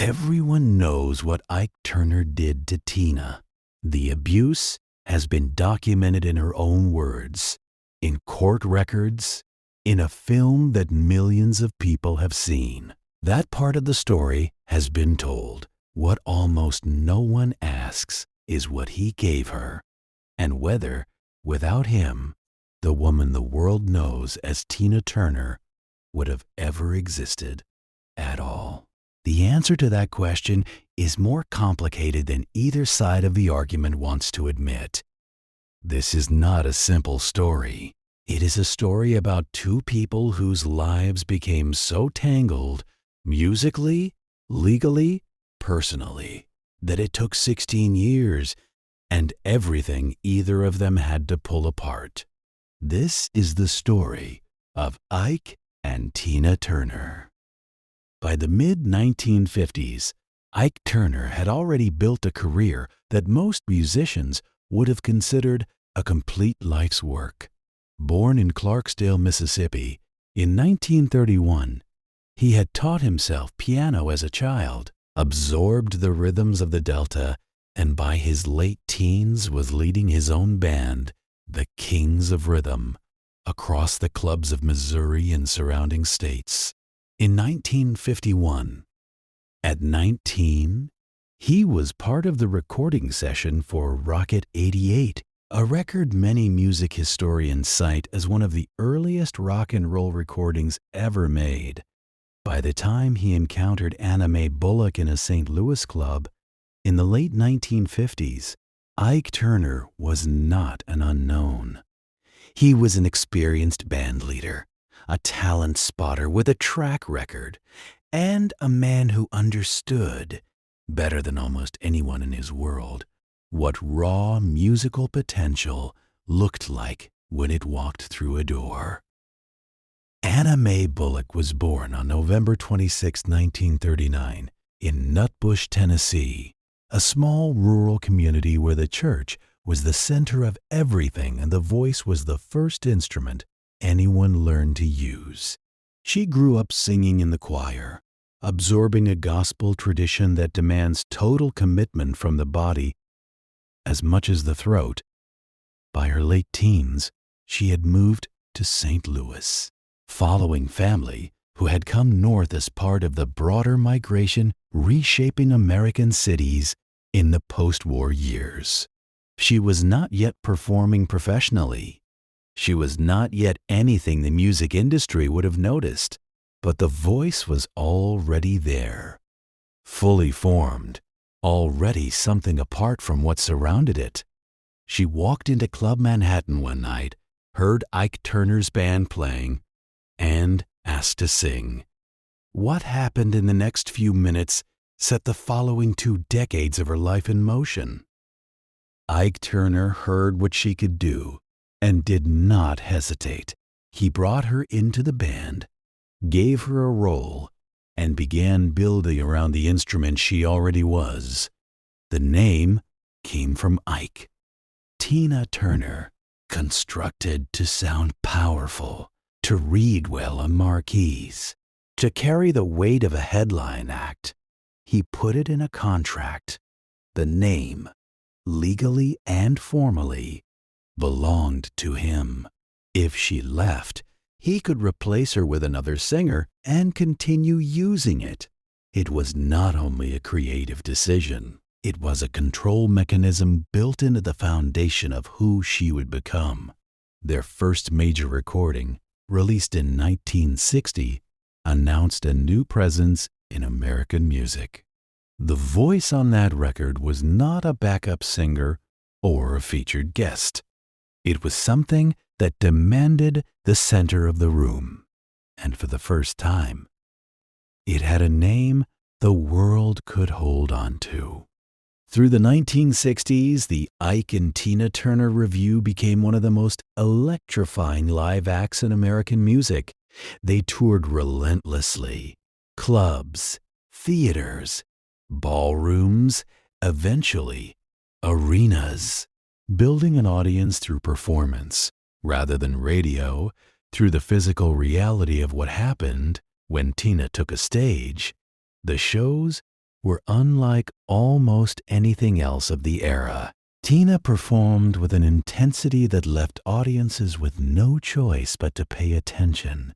Everyone knows what Ike Turner did to Tina. The abuse has been documented in her own words, in court records, in a film that millions of people have seen. That part of the story has been told. What almost no one asks is what he gave her, and whether, without him, the woman the world knows as Tina Turner would have ever existed at all. The answer to that question is more complicated than either side of the argument wants to admit. This is not a simple story. It is a story about two people whose lives became so tangled, musically, legally, personally, that it took 16 years and everything either of them had to pull apart. This is the story of Ike and Tina Turner. By the mid-1950s, Ike Turner had already built a career that most musicians would have considered a complete life's work. Born in Clarksdale, Mississippi, in 1931, he had taught himself piano as a child, absorbed the rhythms of the Delta, and by his late teens was leading his own band, the Kings of Rhythm, across the clubs of Missouri and surrounding states. In 1951, at 19, he was part of the recording session for Rocket 88, a record many music historians cite as one of the earliest rock and roll recordings ever made. By the time he encountered Anna Mae Bullock in a St. Louis club in the late 1950s, Ike Turner was not an unknown. He was an experienced band leader, a talent spotter with a track record, and a man who understood, better than almost anyone in his world, what raw musical potential looked like when it walked through a door. Anna Mae Bullock was born on November 26, 1939, in Nutbush, Tennessee, a small rural community where the church was the center of everything and the voice was the first instrument anyone learned to use. She grew up singing in the choir, absorbing a gospel tradition that demands total commitment from the body as much as the throat. By her late teens, she had moved to St. Louis, following family who had come north as part of the broader migration reshaping American cities in the post-war years. She was not yet performing professionally. She was not yet anything the music industry would have noticed, but the voice was already there, fully formed, already something apart from what surrounded it. She walked into Club Manhattan one night, heard Ike Turner's band playing, and asked to sing. What happened in the next few minutes set the following 2 decades of her life in motion. Ike Turner heard what she could do and did not hesitate. He brought her into the band, gave her a role, and began building around the instrument she already was. The name came from Ike. Tina Turner, constructed to sound powerful, to read well on marquees, to carry the weight of a headline act. He put it in a contract. The name, legally and formally, belonged to him. If she left, he could replace her with another singer and continue using it. It was not only a creative decision, it was a control mechanism built into the foundation of who she would become. Their first major recording, released in 1960, announced a new presence in American music. The voice on that record was not a backup singer or a featured guest. It was something that demanded the center of the room. And for the first time, it had a name the world could hold on to. Through the 1960s, the Ike and Tina Turner Revue became one of the most electrifying live acts in American music. They toured relentlessly. Clubs, theaters, ballrooms, eventually arenas, building an audience through performance, rather than radio, through the physical reality of what happened when Tina took a stage. The shows were unlike almost anything else of the era. Tina performed with an intensity that left audiences with no choice but to pay attention.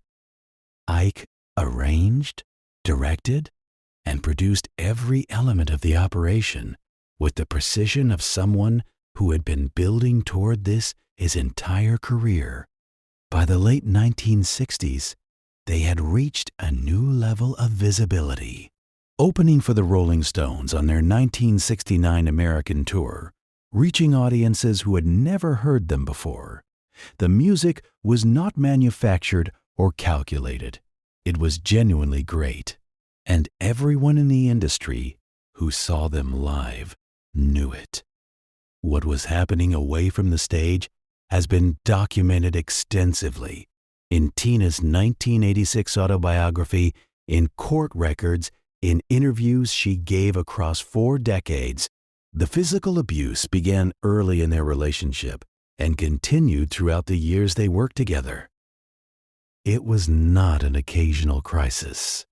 Ike arranged, directed, and produced every element of the operation with the precision of someone who had been building toward this his entire career. By the late 1960s, they had reached a new level of visibility. Opening for the Rolling Stones on their 1969 American tour, reaching audiences who had never heard them before, the music was not manufactured or calculated. It was genuinely great, and everyone in the industry who saw them live knew it. What was happening away from the stage has been documented extensively in Tina's 1986 autobiography, in court records, in interviews she gave across 4 decades. The physical abuse began early in their relationship and continued throughout the years they worked together. It was not an occasional crisis.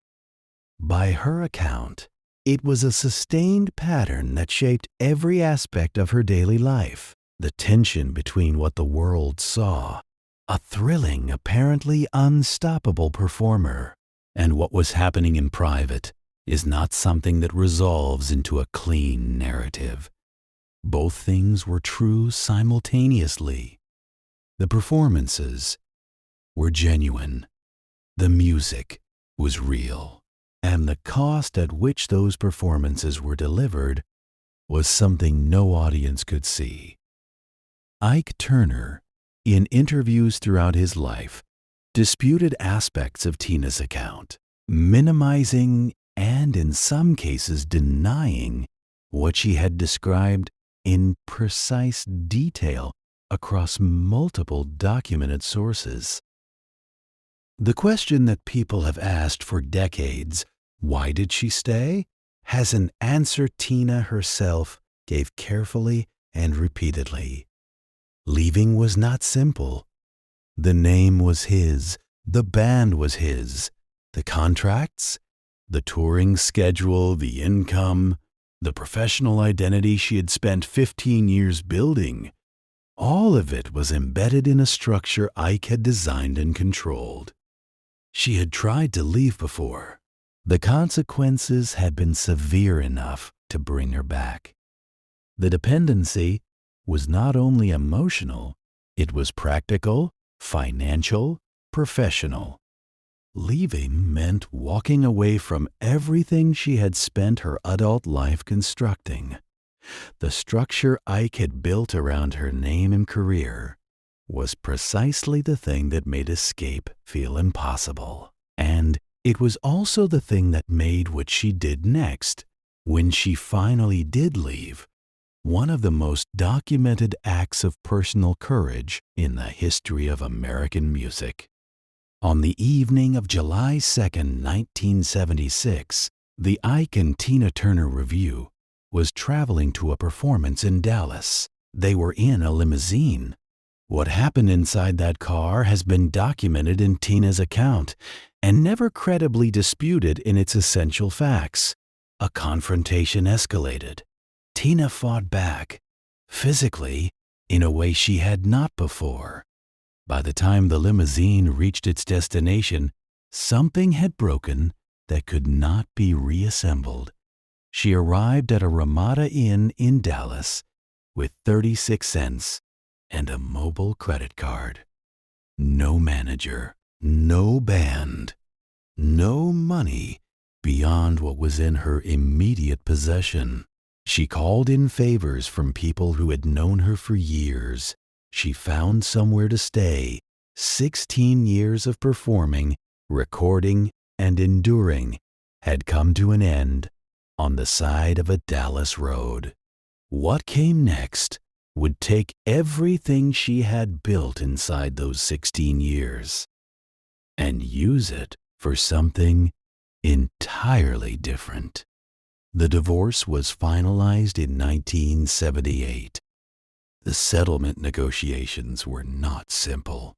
By her account, it was a sustained pattern that shaped every aspect of her daily life. The tension between what the world saw, a thrilling, apparently unstoppable performer, and what was happening in private is not something that resolves into a clean narrative. Both things were true simultaneously. The performances were genuine. The music was real. And the cost at which those performances were delivered was something no audience could see. Ike Turner, in interviews throughout his life, disputed aspects of Tina's account, minimizing and in some cases denying what she had described in precise detail across multiple documented sources. The question that people have asked for decades, why did she stay, has an answer Tina herself gave carefully and repeatedly. Leaving was not simple. The name was his, the band was his, the contracts, the touring schedule, the income, the professional identity she had spent 15 years building. All of it was embedded in a structure Ike had designed and controlled. She had tried to leave before. The consequences had been severe enough to bring her back. The dependency was not only emotional, it was practical, financial, professional. Leaving meant walking away from everything she had spent her adult life constructing. The structure Ike had built around her name and career was precisely the thing that made escape feel impossible. And it was also the thing that made what she did next, when she finally did leave, one of the most documented acts of personal courage in the history of American music. On the evening of July 2nd, 1976, the Ike and Tina Turner Revue was traveling to a performance in Dallas. They were in a limousine. What happened inside that car has been documented in Tina's account and never credibly disputed in its essential facts. A confrontation escalated. Tina fought back, physically, in a way she had not before. By the time the limousine reached its destination, something had broken that could not be reassembled. She arrived at a Ramada Inn in Dallas with 36 cents and a mobile credit card. No manager, no band, no money beyond what was in her immediate possession. She called in favors from people who had known her for years. She found somewhere to stay. 16 years of performing, recording, and enduring had come to an end on the side of a Dallas road. What came next would take everything she had built inside those 16 years and use it for something entirely different. The divorce was finalized in 1978. The settlement negotiations were not simple.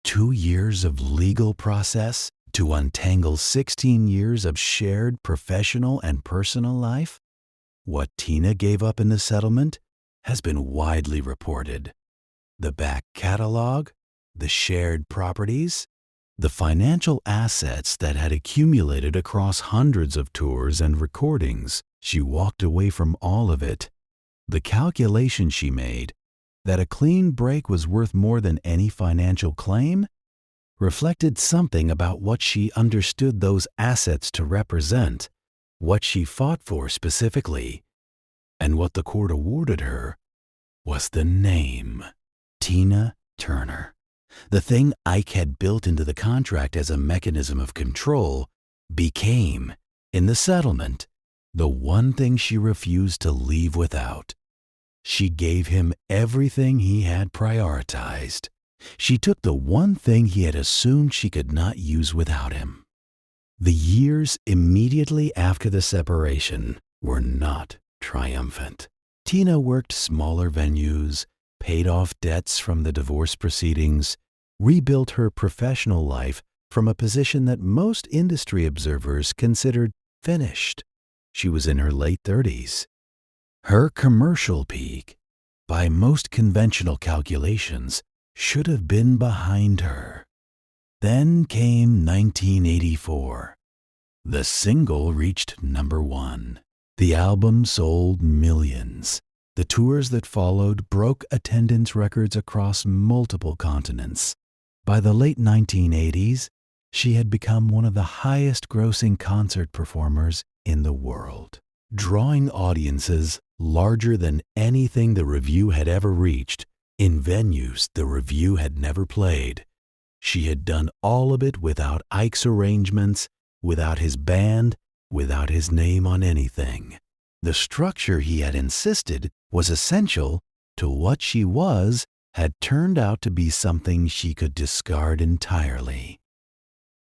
2 years of legal process, to untangle 16 years of shared professional and personal life? What Tina gave up in the settlement has been widely reported. The back catalog, the shared properties, the financial assets that had accumulated across hundreds of tours and recordings. She walked away from all of it. The calculation she made, that a clean break was worth more than any financial claim, reflected something about what she understood those assets to represent, what she fought for specifically, and what the court awarded her was the name, Tina Turner. The thing Ike had built into the contract as a mechanism of control became, in the settlement, the one thing she refused to leave without. She gave him everything he had prioritized. She took the one thing he had assumed she could not use without him. The years immediately after the separation were not triumphant. Tina worked smaller venues, paid off debts from the divorce proceedings, rebuilt her professional life from a position that most industry observers considered finished. She was in her late 30s. Her commercial peak, by most conventional calculations, should have been behind her. Then came 1984. The single reached #1. The album sold millions. The tours that followed broke attendance records across multiple continents. By the late 1980s, she had become one of the highest-grossing concert performers in the world, drawing audiences larger than anything the Revue had ever reached, in venues the Revue had never played. She had done all of it without Ike's arrangements, without his band, without his name on anything. The structure he had insisted was essential to what she was had turned out to be something she could discard entirely.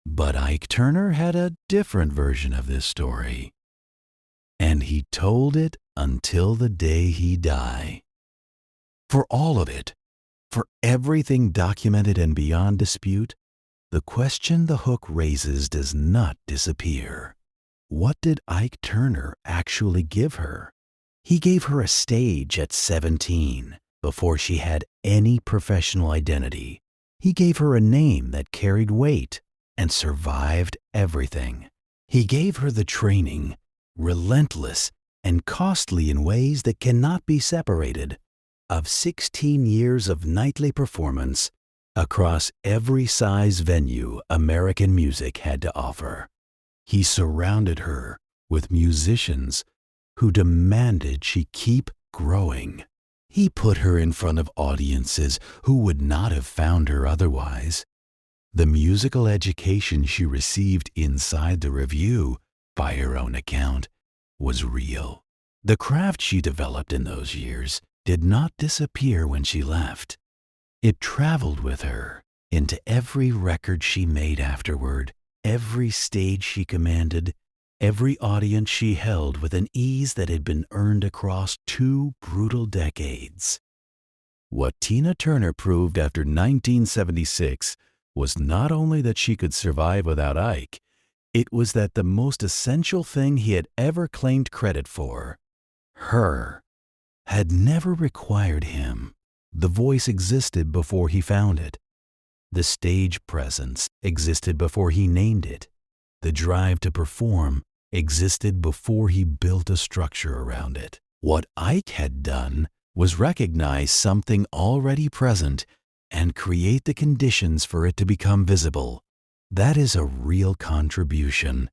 But Ike Turner had a different version of this story, and he told it until the day he died. For all of it, for everything documented and beyond dispute, the question the hook raises does not disappear. What did Ike Turner actually give her? He gave her a stage at 17, before she had any professional identity. He gave her a name that carried weight and survived everything. He gave her the training, relentless and costly in ways that cannot be separated, of 16 years of nightly performance across every size venue American music had to offer. He surrounded her with musicians who demanded she keep growing. He put her in front of audiences who would not have found her otherwise. The musical education she received inside the Revue, by her own account, was real. The craft she developed in those years did not disappear when she left. It traveled with her into every record she made afterward, every stage she commanded, every audience she held with an ease that had been earned across 2 brutal decades. What Tina Turner proved after 1976 was not only that she could survive without Ike, it was that the most essential thing he had ever claimed credit for, her, had never required him. The voice existed before he found it. The stage presence existed before he named it. The drive to perform existed before he built a structure around it. What Ike had done was recognize something already present and create the conditions for it to become visible. That is a real contribution.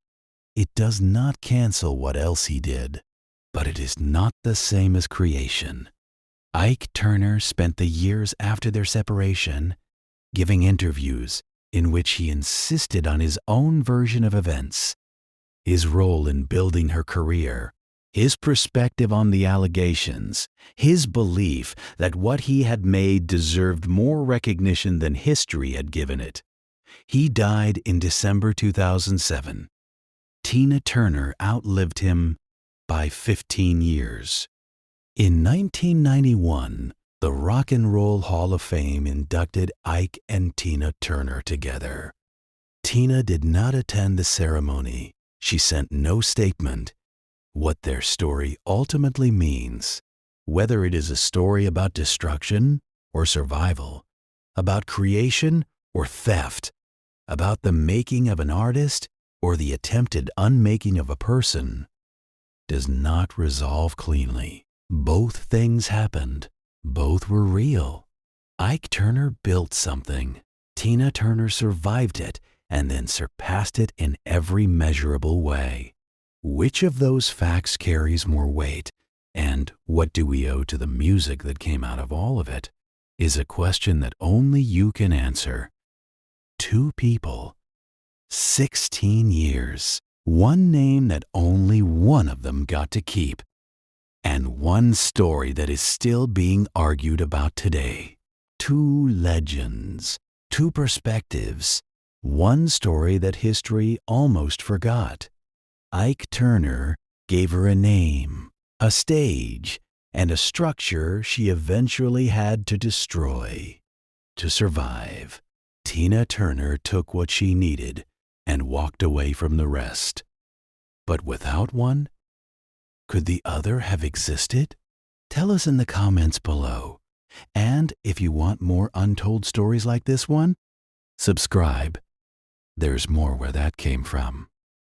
It does not cancel what else he did, but it is not the same as creation. Ike Turner spent the years after their separation giving interviews in which he insisted on his own version of events, his role in building her career, his perspective on the allegations, his belief that what he had made deserved more recognition than history had given it. He died in December 2007. Tina Turner outlived him by 15 years. In 1991, the Rock and Roll Hall of Fame inducted Ike and Tina Turner together. Tina did not attend the ceremony. She sent no statement. What their story ultimately means, whether it is a story about destruction or survival, about creation or theft, about the making of an artist or the attempted unmaking of a person, does not resolve cleanly. Both things happened. Both were real. Ike Turner built something. Tina Turner survived it and then surpassed it in every measurable way. Which of those facts carries more weight, and what do we owe to the music that came out of all of it, is a question that only you can answer. Two people, 16 years, one name that only one of them got to keep, and one story that is still being argued about today. Two legends, two perspectives, one story that history almost forgot. Ike Turner gave her a name, a stage, and a structure she eventually had to destroy. To survive, Tina Turner took what she needed and walked away from the rest. But without one, could the other have existed? Tell us in the comments below. And if you want more untold stories like this one, subscribe. There's more where that came from.